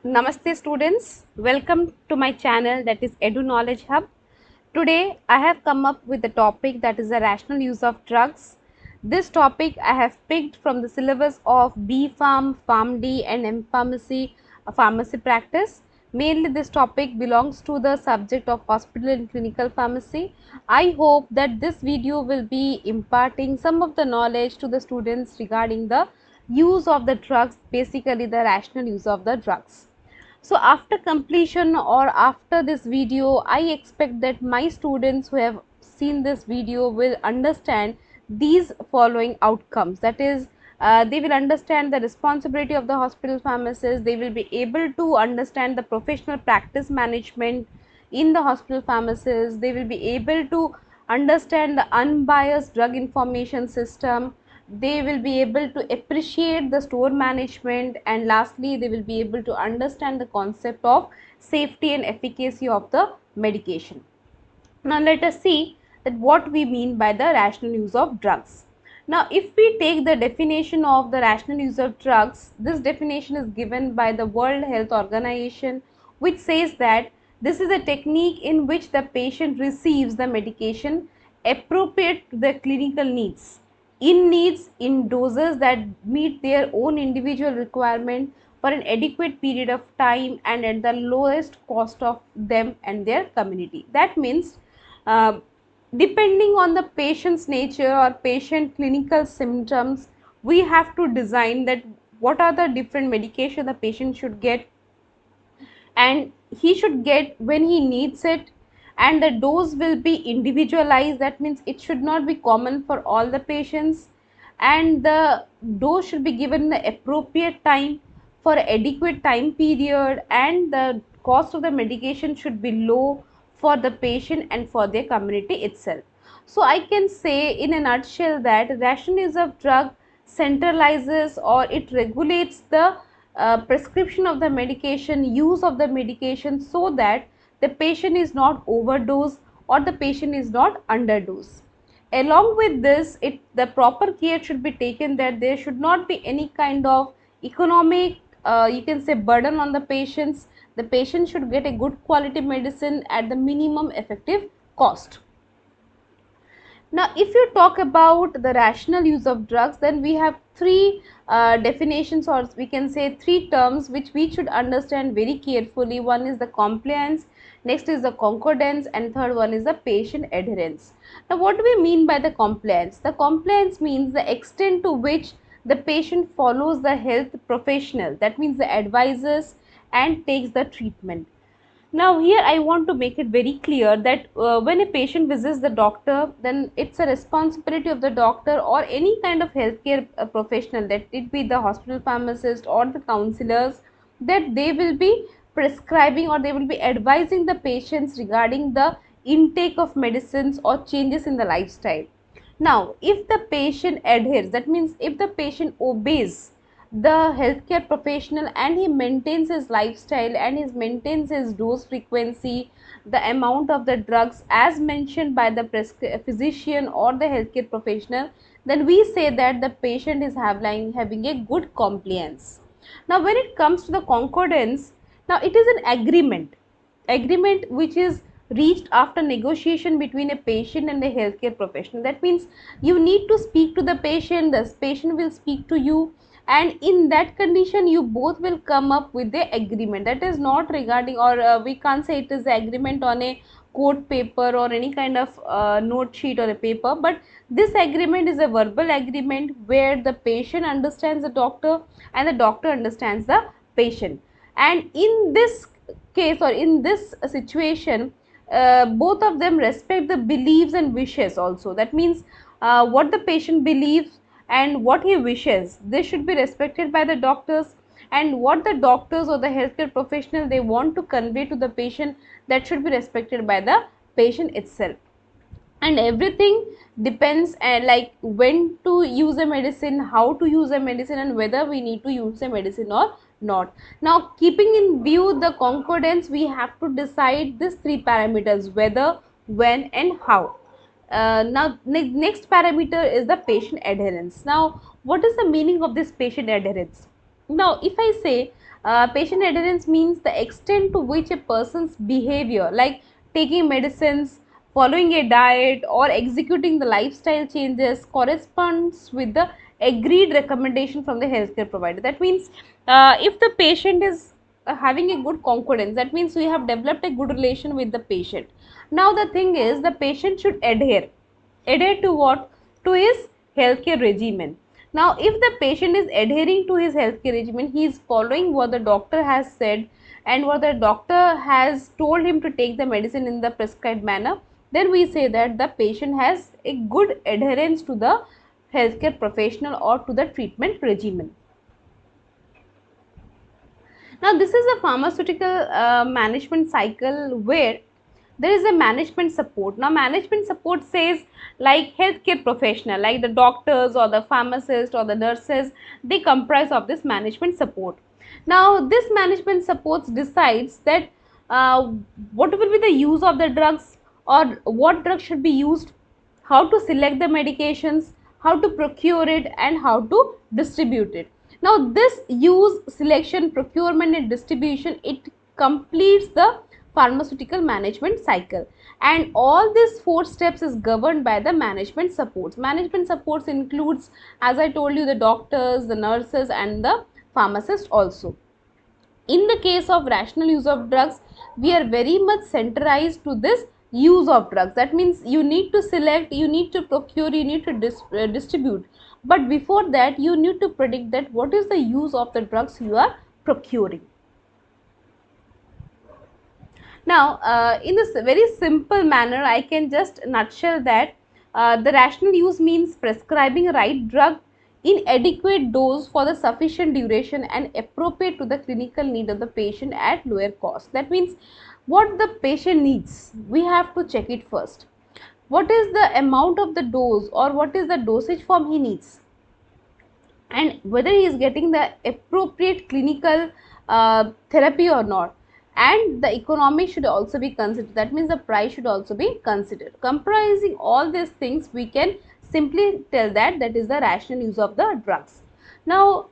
Namaste students, welcome to my channel that is Edu Knowledge Hub. Today I have come up with a topic that is the rational use of drugs. This topic I have picked from the syllabus of B Pharm, PharmD and M Pharmacy, pharmacy practice. Mainly this topic belongs to the subject of hospital and clinical pharmacy. I hope that this video will be imparting some of the knowledge to the students regarding the use of the drugs, basically the rational use of the drugs. So after completion or after this video, I expect that my students who have seen this video will understand these following outcomes. That is, they will understand the responsibility of the hospital pharmacist, they will be able to understand the professional practice management in the hospital pharmacist, they will be able to understand the unbiased drug information system, they will be able to appreciate the store management, and lastly they will be able to understand the concept of safety and efficacy of the medication. Now let us see that what we mean by the rational use of drugs. Now if we take the definition of the rational use of drugs, this definition is given by the World Health Organization, which says that this is a technique in which the patient receives the medication appropriate to their clinical needs, in doses that meet their own individual requirement for an adequate period of time and at the lowest cost of them and their community. That means uh, depending on the patient's nature or patient clinical symptoms, we have to design that what are the different medication the patient should get, and he should get when he needs it, and the dose will be individualized. That means it should not be common for all the patients, and the dose should be given in the appropriate time for adequate time period, and the cost of the medication should be low for the patient and for their community itself. So I can say in a nutshell that rational use of drug centralizes or it regulates the prescription of the medication, use of the medication, so that the patient is not overdose or the patient is not underdose. Along with this, the proper care should be taken that there should not be any kind of economic, you can say, burden on the patients. The patient should get a good quality medicine at the minimum effective cost. Now, if you talk about the rational use of drugs, then we have three definitions, or we can say three terms which we should understand very carefully. One is the compliance, next is the concordance, and third one is the patient adherence. Now, what do we mean by the compliance? The compliance means the extent to which the patient follows the health professional, that means the advisors, and takes the treatment. Now here I want to make it very clear that when a patient visits the doctor, then it's a responsibility of the doctor or any kind of healthcare professional, that it be the hospital pharmacist or the counselors, that they will be prescribing or they will be advising the patients regarding the intake of medicines or changes in the lifestyle. Now if the patient adheres, that means if the patient obeys the healthcare professional and he maintains his lifestyle and he maintains his dose frequency, the amount of the drugs as mentioned by the physician or the healthcare professional, then we say that the patient is having a good compliance. Now when it comes to the concordance, now it is an agreement which is reached after negotiation between a patient and a healthcare professional. That means you need to speak to the patient, the patient will speak to you, and in that condition you both will come up with the agreement. That is not regarding, or we can't say it is the agreement on a court paper or any kind of note sheet or a paper, but this agreement is a verbal agreement where the patient understands the doctor and the doctor understands the patient. And in this case or in this situation, both of them respect the beliefs and wishes also. That means what the patient believes and what he wishes, this should be respected by the doctors, and what the doctors or the healthcare professional they want to convey to the patient, that should be respected by the patient itself. And everything depends like when to use a medicine, how to use a medicine, and whether we need to use a medicine or not. Now keeping in view the concordance, we have to decide these three parameters: whether, when and how. Now next parameter is the patient adherence. Now what is the meaning of this patient adherence? Now if I say Patient adherence means the extent to which a person's behavior, like taking medicines, following a diet, or executing the lifestyle changes, corresponds with the agreed recommendation from the healthcare provider. That means if the patient is having a good concordance, that means we have developed a good relation with the patient. Now the thing is, the patient should adhere to what? To his healthcare regimen. Now if the patient is adhering to his healthcare regimen, he is following what the doctor has said and what the doctor has told him to take the medicine in the prescribed manner, then we say that the patient has a good adherence to the healthcare professional or to the treatment regimen. Now this is a pharmaceutical management cycle where there is a management support. Now management support says, like healthcare professional, like the doctors or the pharmacists or the nurses, they comprise of this management support. Now this management supports decides that what will be the use of the drugs, or what drugs should be used, how to select the medications, how to procure it, and how to distribute it. Now this use, selection, procurement and distribution, it completes the pharmaceutical management cycle, and all these 4 steps is governed by the management supports. Management supports includes, as I told you, the doctors, the nurses and the pharmacists also. In the case of rational use of drugs, we are very much centralized to this use of drugs. That means you need to select, you need to procure, you need to distribute, but before that you need to predict that what is the use of the drugs you are procuring. Now in this very simple manner, I can just nutshell that the rational use means prescribing right drug in adequate dose for the sufficient duration and appropriate to the clinical need of the patient at lower cost. That means what the patient needs, we have to check it first. What is the amount of the dose, or what is the dosage form he needs, and whether he is getting the appropriate clinical therapy or not, and the economy should also be considered. That means the price should also be considered. Comprising all these things, we can simply tell that that is the rational use of the drugs. Now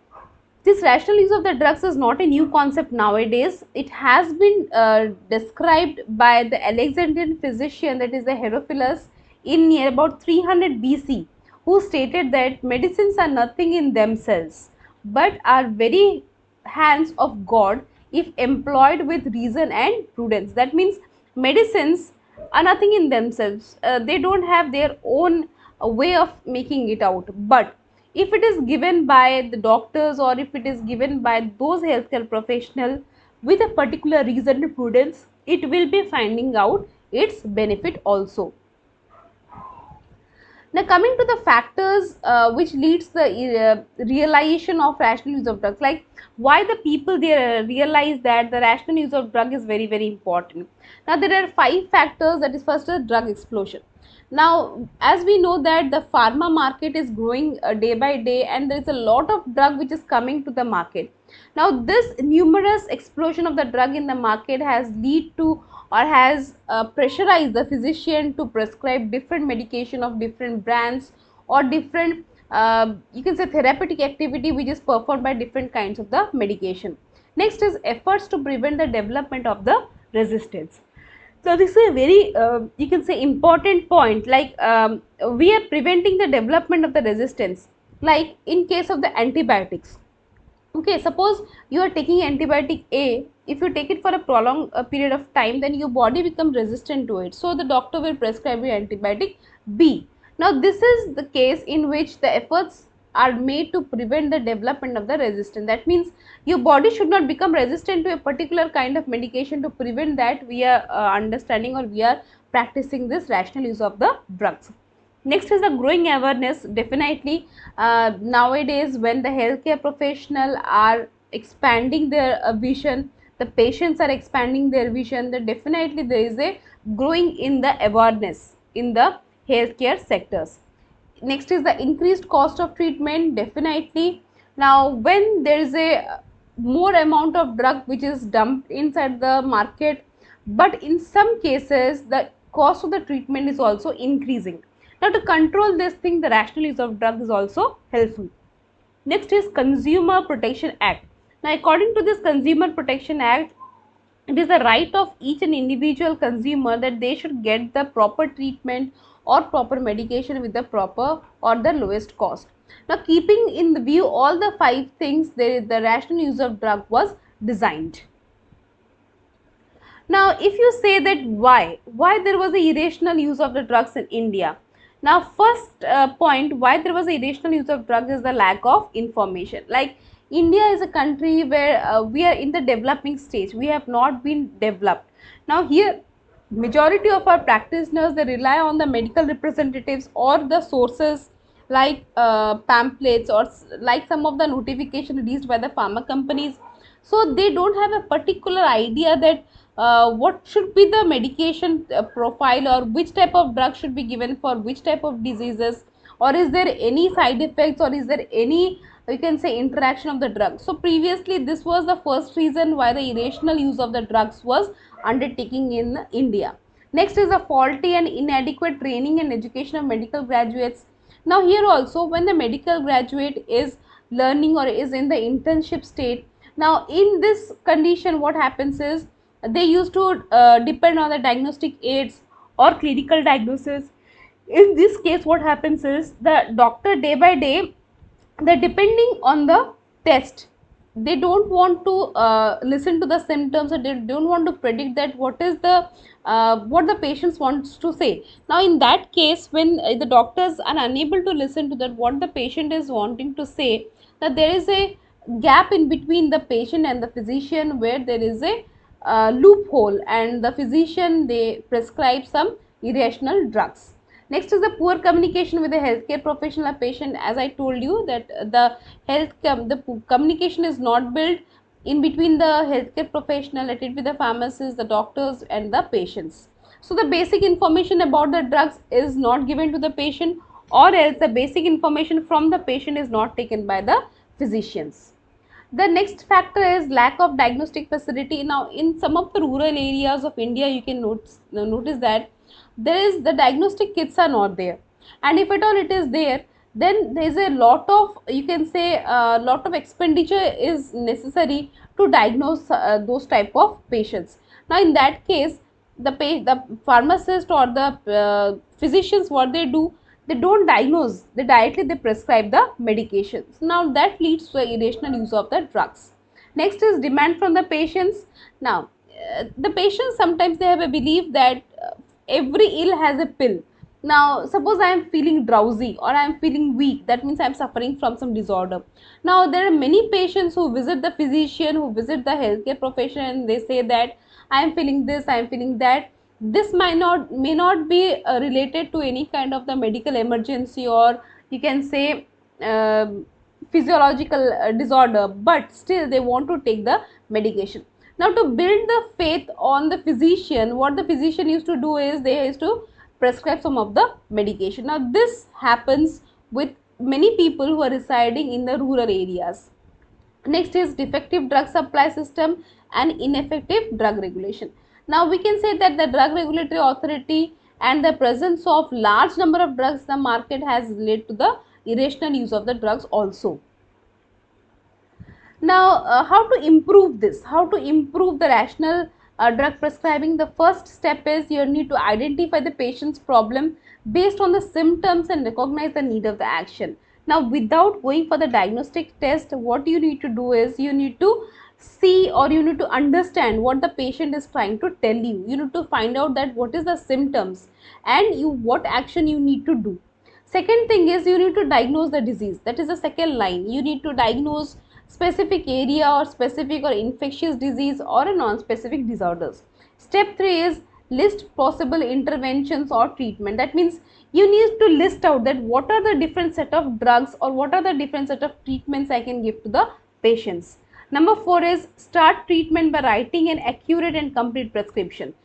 this rational use of the drugs is not a new concept nowadays. It has been described by the Alexandrian physician, that is the Herophilus, in near about 300 BC, who stated that medicines are nothing in themselves but are very hands of God if employed with reason and prudence. That means medicines are nothing in themselves. They don't have their own way of making it out, but if it is given by the doctors, or if it is given by those healthcare professional with a particular reason and prudence, it will be finding out its benefit also. Now coming to the factors which leads the realization of rational use of drugs, like why the people they realize that the rational use of drug is very important. Now there are 5 factors. That is, first is drug explosion. Now as we know that the pharma market is growing day by day, and there is a lot of drug which is coming to the market. Now this numerous explosion of the drug in the market has lead to, or has pressurized the physician to prescribe different medication of different brands, or different you can say therapeutic activity which is performed by different kinds of the medication. Next is efforts to prevent the development of the resistance. So this is a very you can say important point, like we are preventing the development of the resistance, like in case of the antibiotics. Okay, suppose you are taking antibiotic A. If you take it for a prolonged period of time, then your body becomes resistant to it, so the doctor will prescribe you antibiotic B. Now this is the case in which the efforts are made to prevent the development of the resistance. That means your body should not become resistant to a particular kind of medication. To prevent that, we are understanding, or we are practicing this rational use of the drugs. Next is the growing awareness. Definitely nowadays, when the healthcare professional are expanding their vision, the patients are expanding their vision, then definitely there is a growing in the awareness in the healthcare sectors. Next is the increased cost of treatment. Definitely now when there is a more amount of drug which is dumped inside the market, but in some cases the cost of the treatment is also increasing. Now to control this thing, the rational use of drug is also helpful. Next is Consumer Protection Act. Now, according to this Consumer Protection Act, it is the right of each and individual consumer that they should get the proper treatment or proper medication with the proper or the lowest cost. Now, keeping in the view all the five things, the rational use of drug was designed. Now, if you say that why there was a irrational use of the drugs in India. Now, first point why there was a irrational use of drugs is the lack of information. Like, India is a country where we are in the developing stage. We have not been developed. Now, here majority of our practitioners, they rely on the medical representatives or the sources like pamphlets or like some of the notification released by the pharma companies. So they don't have a particular idea that what should be the medication profile, or which type of drug should be given for which type of diseases, or is there any side effects, or is there any, you can say, interaction of the drug. So previously this was the first reason why the irrational use of the drugs was undertaking in India. Next is a faulty and inadequate training and education of medical graduates. Now here also, when the medical graduate is learning or is in the internship state, now in this condition what happens is they used to depend on the diagnostic aids or clinical diagnosis. In this case what happens is the doctor day by day, they're depending on the test. They don't want to listen to the symptoms, or they don't want to predict that what is the what the patients wants to say. Now in that case, when the doctors are unable to listen to that what the patient is wanting to say, that there is a gap in between the patient and the physician, where there is a loophole, and the physician, they prescribe some irrational drugs. Next is the poor communication with the healthcare professional or patient. As I told you that the communication is not built in between the healthcare professional, let it be the pharmacists, the doctors and the patients. So the basic information about the drugs is not given to the patient, or else the basic information from the patient is not taken by the physicians. The next factor is lack of diagnostic facility. Now in some of the rural areas of India, you can notice that there is the diagnostic kits are not there, and if at all it is there, then there is a lot of, you can say, a lot of expenditure is necessary to diagnose those type of patients. Now in that case, the pharmacist or the physicians, what they do, they don't diagnose, they directly they prescribe the medications. Now that leads to irrational use of the drugs. Next is demand from the patients. Now the patients, sometimes they have a belief that every ill has a pill. Now suppose I am feeling drowsy or I am feeling weak, that means I am suffering from some disorder. Now there are many patients who visit the physician, who visit the healthcare profession, and they say that I am feeling this, I am feeling that. This may not be related to any kind of the medical emergency, or you can say uh, physiological disorder, but still they want to take the medication. Now to build the faith on the physician, what the physician used to do is they used to prescribe some of the medication. Now this happens with many people who are residing in the rural areas. Next is defective drug supply system and ineffective drug regulation. Now we can say that the drug regulatory authority and the presence of large number of drugs in the market has led to the irrational use of the drugs also. Now, how to improve this? How to improve the rational drug prescribing? The first step is you need to identify the patient's problem based on the symptoms and recognize the need of the action. Now, without going for the diagnostic test, what you need to do is you need to see, or you need to understand what the patient is trying to tell you. You need to find out that what is the symptoms and what action you need to do. Second thing is you need to diagnose the disease. That is the second line. You need to diagnose specific area or specific or infectious disease or a non-specific disorders. Step 3 is list possible interventions or treatment. That means you need to list out that what are the different set of drugs or what are the different set of treatments I can give to the patients. Number 4 is start treatment by writing an accurate and complete prescription.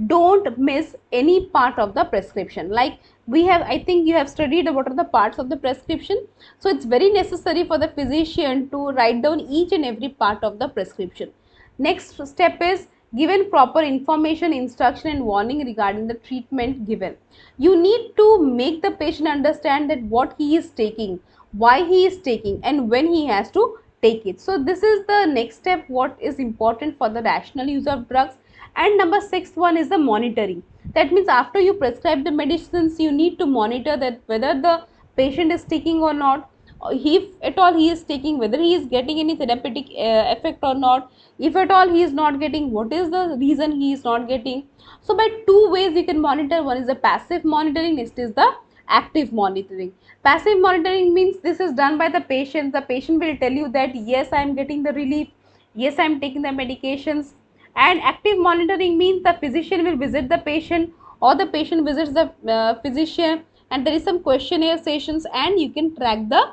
Don't miss any part of the prescription. Like we have, I think you have studied what are the parts of the prescription. So it's very necessary for the physician to write down each and every part of the prescription. Next step is given proper information, instruction and warning regarding the treatment given. You need to make the patient understand that what he is taking, why he is taking and when he has to take it. So this is the next step what is important for the rational use of drugs. And number 6 one is the monitoring. That means after you prescribe the medicines, you need to monitor that whether the patient is taking or not, if at all he is taking, whether he is getting any therapeutic effect or not. If at all he is not getting, what is the reason he is not getting. So by two ways you can monitor. One is the passive monitoring, next is the active monitoring. Passive monitoring means this is done by the patient. The patient will tell you that yes, I am getting the relief, yes, I am taking the medications. And active monitoring means the physician will visit the patient, or the patient visits the physician, and there is some questionnaire sessions, and you can track the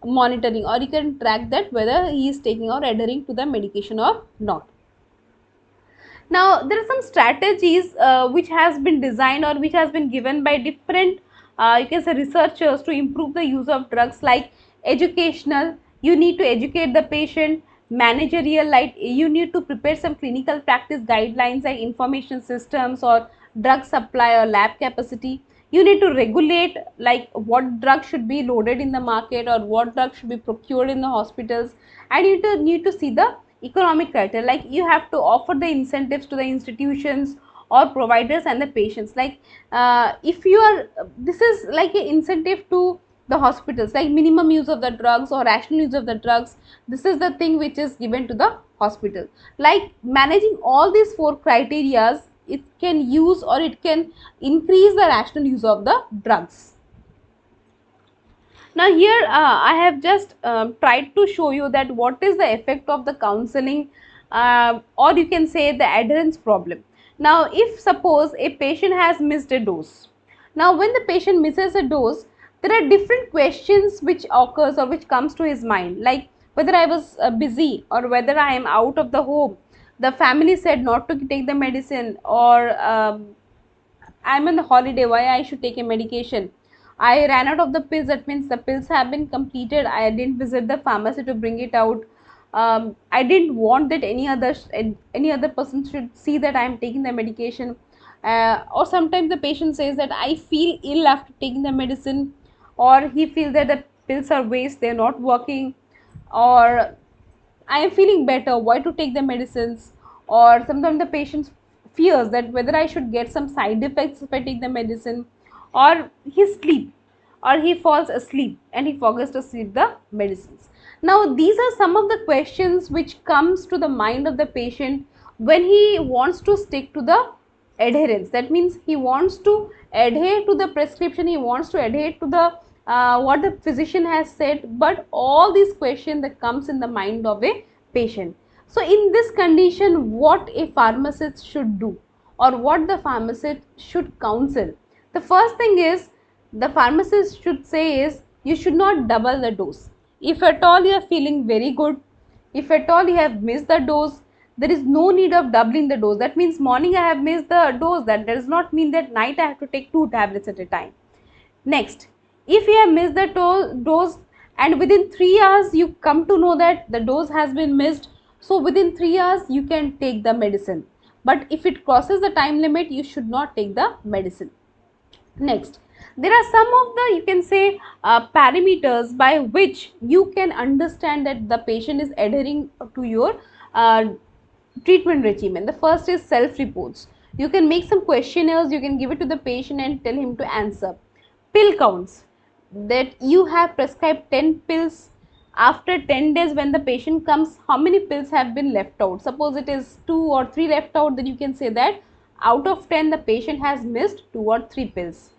monitoring, or you can track that whether he is taking or adhering to the medication or not. Now there are some strategies which has been designed or which has been given by different you can say researchers to improve the use of drugs, like educational, you need to educate the patient. Managerial, like you need to prepare some clinical practice guidelines like information systems or drug supply or lab capacity. You need to regulate, like what drug should be loaded in the market or what drug should be procured in the hospitals. And you need to see the economic criteria, like you have to offer the incentives to the institutions or providers and the patients. Like if you are, this is like an incentive to the hospitals, like minimum use of the drugs or rational use of the drugs. This is the thing which is given to the hospital. Like managing all these four criterias, it can use or it can increase the rational use of the drugs. Now here I have just tried to show you that what is the effect of the counseling or you can say the adherence problem. Now if suppose a patient has missed a dose, now when the patient misses a dose, there are different questions which occurs or which comes to his mind, like whether I was busy, or whether I am out of the home, the family said not to take the medicine, or I'm on the holiday, why I should take a medication. I ran out of the pills, that means the pills have been completed. I didn't visit the pharmacy to bring it out. I didn't want that any other person should see that I am taking the medication. Or sometimes the patient says that I feel ill after taking the medicine, or he feels that the pills are waste, they are not working, or I am feeling better, why to take the medicines. Or sometimes the patient fears that whether I should get some side effects if I take the medicine, or he sleep, or he falls asleep and he forgets to sleep the medicines. Now these are some of the questions which comes to the mind of the patient when he wants to stick to the adherence. That means he wants to adhere to the prescription, he wants to adhere to the what the physician has said, but all these questions that comes in the mind of a patient. So in this condition, what a pharmacist should do, or what the pharmacist should counsel, the first thing is the pharmacist should say is you should not double the dose. If at all you are feeling very good, if at all you have missed the dose, there is no need of doubling the dose. That means morning I have missed the dose, that does not mean that night I have to take 2 tablets at a time. Next, if you have missed the dose and within 3 hours you come to know that the dose has been missed, so within 3 hours you can take the medicine. But if it crosses the time limit, you should not take the medicine. Next, there are some of the, you can say, parameters by which you can understand that the patient is adhering to your treatment regimen. The first is self reports. You can make some questionnaires, you can give it to the patient and tell him to answer. Pill counts, that you have prescribed 10 pills, after 10 days when the patient comes, how many pills have been left out. Suppose it is 2 or 3 left out, then you can say that out of 10 the patient has missed 2 or 3 pills.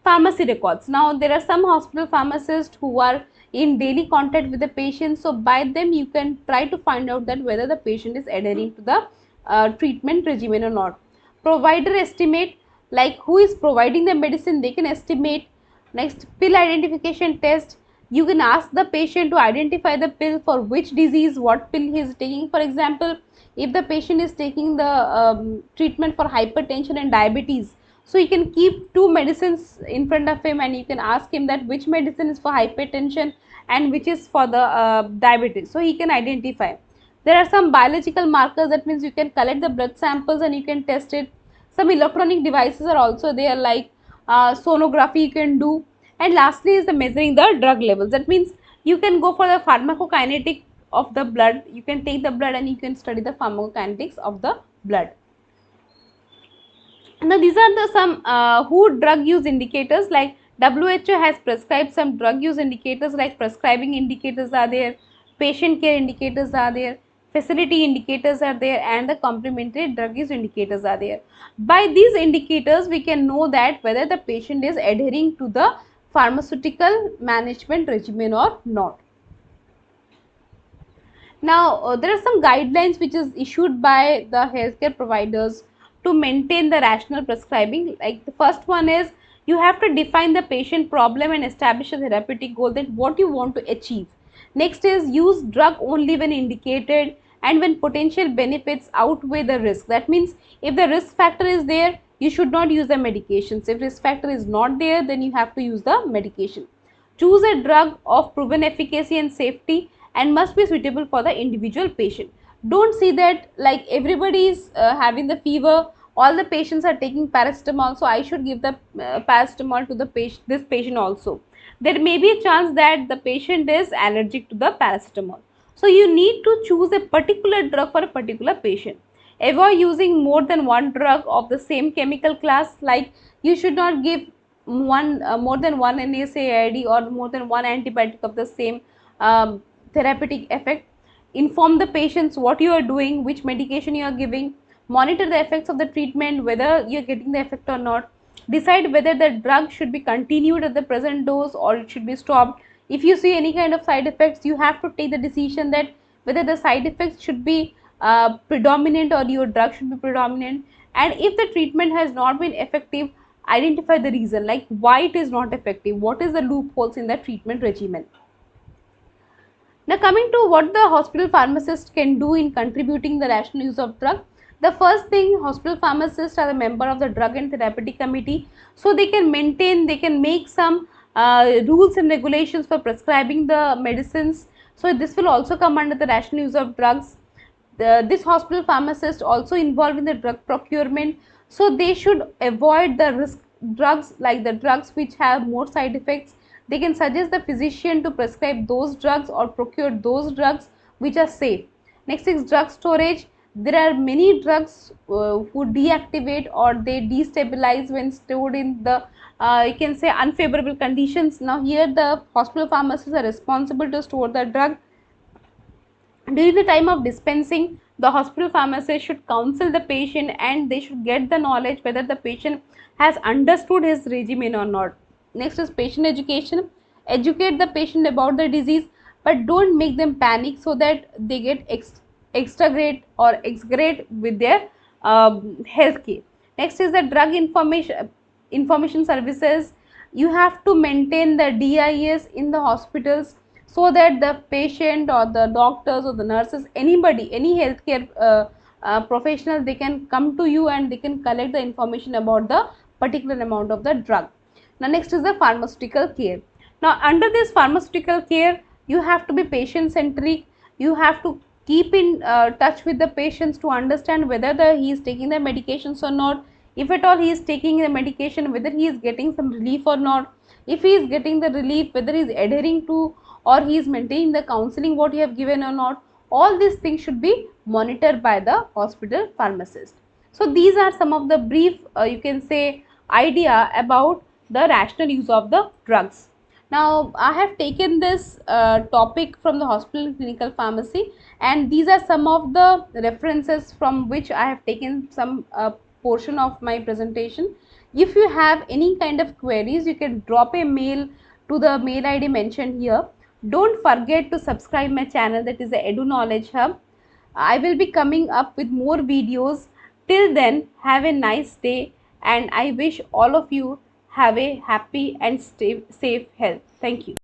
Pharmacy records. Now there are some hospital pharmacists who are in daily contact with the patient, so by them you can try to find out that whether the patient is adhering to the treatment regimen or not. Provider estimate, like who is providing the medicine, they can estimate. Next, pill identification test. You can ask the patient to identify the pill for which disease, what pill he is taking. For example, if the patient is taking the treatment for hypertension and diabetes, so you can keep 2 medicines in front of him and you can ask him that which medicine is for hypertension and which is for the diabetes, so he can identify. There are some biological markers, that means you can collect the blood samples and you can test it. Some electronic devices are also there, like sonography you can do. And lastly is the measuring the drug levels. That means you can go for the pharmacokinetic of the blood. You can take the blood and you can study the pharmacokinetics of the blood. Now these are the some WHO drug use indicators. Like WHO has prescribed some drug use indicators, like prescribing indicators are there, patient care indicators are there, facility indicators are there, and the complementary drug use indicators are there. By these indicators we can know that whether the patient is adhering to the pharmaceutical management regimen or not. Now, there are some guidelines which is issued by the healthcare providers to maintain the rational prescribing. Like the first one is, you have to define the patient problem and establish a therapeutic goal, that what you want to achieve. Next is, use drug only when indicated and when potential benefits outweigh the risk. That means if the risk factor is there, you should not use the medications. If risk factor is not there, then you have to use the medication. Choose a drug of proven efficacy and safety and must be suitable for the individual patient. Don't see that like everybody is having the fever, all the patients are taking paracetamol, so I should give the paracetamol to the patient, this patient also. There may be a chance that the patient is allergic to the paracetamol. So you need to choose a particular drug for a particular patient. Avoid using more than one drug of the same chemical class. Like you should not give more than one NSAID or more than one antibiotic of the same therapeutic effect. Inform the patients what you are doing, which medication you are giving. Monitor the effects of the treatment, whether you are getting the effect or not. Decide whether the drug should be continued at the present dose or it should be stopped. If you see any kind of side effects, you have to take the decision that whether the side effects should be predominant or your drug should be predominant. And if the treatment has not been effective, identify the reason, like why it is not effective, what is the loopholes in the treatment regimen. Now coming to what the hospital pharmacist can do in contributing the rational use of drug. The first thing, hospital pharmacists are a member of the drug and therapeutic committee, so they can maintain, they can make some rules and regulations for prescribing the medicines. So this will also come under the rational use of drugs. This hospital pharmacist also involved in the drug procurement, so they should avoid the risk drugs, like the drugs which have more side effects. They can suggest the physician to prescribe those drugs or procure those drugs which are safe. Next is drug storage. There are many drugs who deactivate or they destabilize when stored in the you can say unfavorable conditions. Now here the hospital pharmacists are responsible to store the drug. During the time of dispensing, the hospital pharmacist should counsel the patient and they should get the knowledge whether the patient has understood his regimen or not. Next is patient education. Educate the patient about the disease, but don't make them panic so that they get extra great or excrete with their health care. Next is the drug information services. You have to maintain the DIS in the hospitals so that the patient or the doctors or the nurses, anybody, any healthcare professional, they can come to you and they can collect the information about the particular amount of the drug. Now next is the pharmaceutical care. Now under this pharmaceutical care, you have to be patient centric. You have to keep in touch with the patients to understand whether he is taking the medications or not. If at all he is taking the medication, whether he is getting some relief or not. If he is getting the relief, whether he is adhering to or he is maintaining the counseling what you have given or not. All these things should be monitored by the hospital pharmacist. So these are some of the brief you can say idea about the rational use of the drugs. Now I have taken this topic from the hospital clinical pharmacy, and these are some of the references from which I have taken some portion of my presentation. If you have any kind of queries, you can drop a mail to the mail ID mentioned here. Don't forget to subscribe my channel, that is the Edu Knowledge Hub. I will be coming up with more videos. Till then, have a nice day, and I wish all of you have a happy and safe health. Thank you.